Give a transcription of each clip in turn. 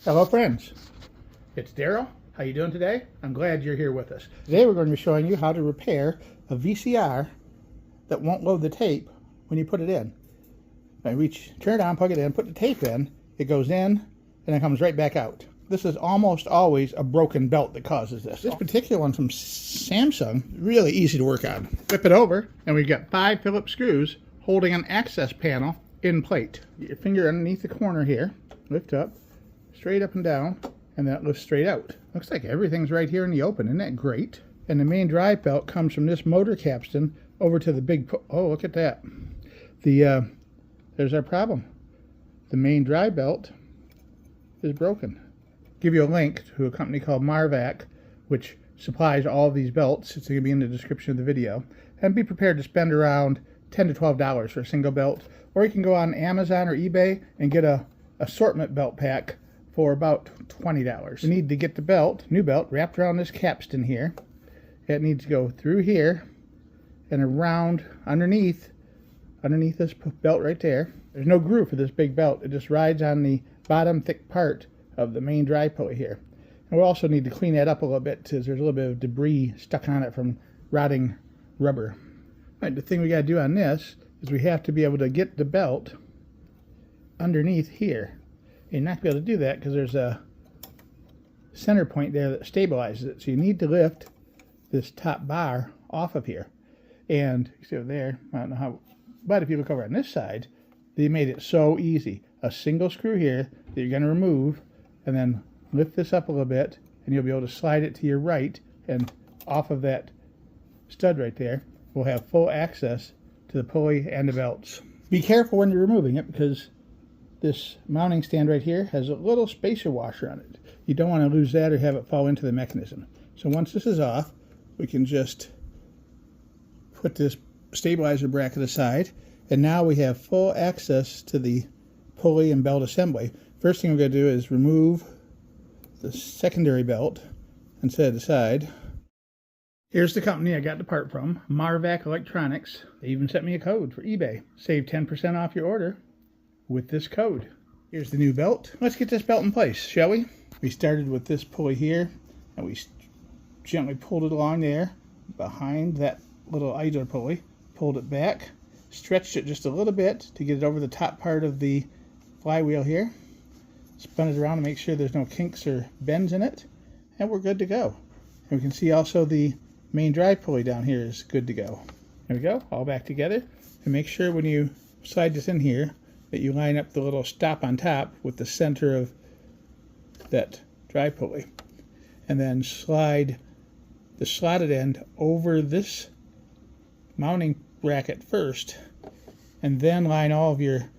Hello friends, it's Daryl. How you doing today? I'm glad you're here with us. Today we're going to be showing you how to repair a VCR that won't load the tape when you put it in. Turn it on, plug it in, put the tape in, it goes in, and it comes right back out. This is almost always a broken belt that causes this. This particular one from Samsung, really easy to work on. Flip it over, and we've got 5 Phillips screws holding an access panel in plate. Get your finger underneath the corner here, lift up, straight up and down, and that lifts straight out. Looks like everything's right here in the open. Isn't that great? And the main drive belt comes from this motor capstan over to the big... Oh, look at that. There's our problem. The main drive belt is broken. Give you a link to a company called Marvac, which supplies all of these belts. It's going to be in the description of the video. And be prepared to spend around $10 to $12 for a single belt. Or you can go on Amazon or eBay and get a assortment belt pack for about $20. You need to get the belt, new belt, wrapped around this capstan here. It needs to go through here and around underneath this belt right there. There's no groove for this big belt. It just rides on the bottom thick part of the main drive pulley here. And we'll also need to clean that up a little bit because there's a little bit of debris stuck on it from rotting rubber. Right, the thing we got to do on this is we have to be able to get the belt underneath here. You're not going to be able to do that because there's a center point there that stabilizes it. So you need to lift this top bar off of here. And you see over there, I don't know how, but if you look over on this side, they made it so easy. A single screw here that you're going to remove, and then lift this up a little bit, and you'll be able to slide it to your right, and off of that stud right there, we'll have full access to the pulley and the belts. Be careful when you're removing it because this mounting stand right here has a little spacer washer on it. You don't want to lose that or have it fall into the mechanism. So once this is off, we can just put this stabilizer bracket aside, and now we have full access to the pulley and belt assembly. First thing we're going to do is remove the secondary belt and set it aside. Here's the company I got the part from, Marvac Electronics. They even sent me a code for eBay. Save 10% off your order with this code. Here's the new belt. Let's get this belt in place, shall we? We started with this pulley here, and we gently pulled it along there behind that little idler pulley, pulled it back, stretched it just a little bit to get it over the top part of the flywheel here, spun it around to make sure there's no kinks or bends in it, and we're good to go. And we can see also the main drive pulley down here is good to go. There we go, all back together. And make sure when you slide this in here that you line up the little stop on top with the center of that drive pulley. And then slide the slotted end over this mounting bracket first, and then line all of your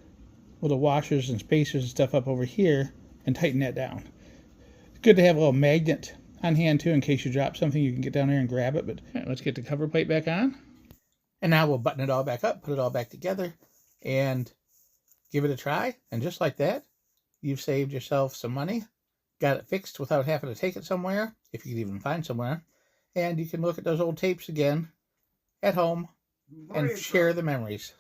little washers and spacers and stuff up over here and tighten that down. It's good to have a little magnet on hand too in case you drop something. You can get down there and grab it. But right, let's get the cover plate back on. And now we'll button it all back up, put it all back together, and give it a try. And just like that, you've saved yourself some money, got it fixed without having to take it somewhere, if you can even find somewhere, and you can look at those old tapes again at home and share the memories.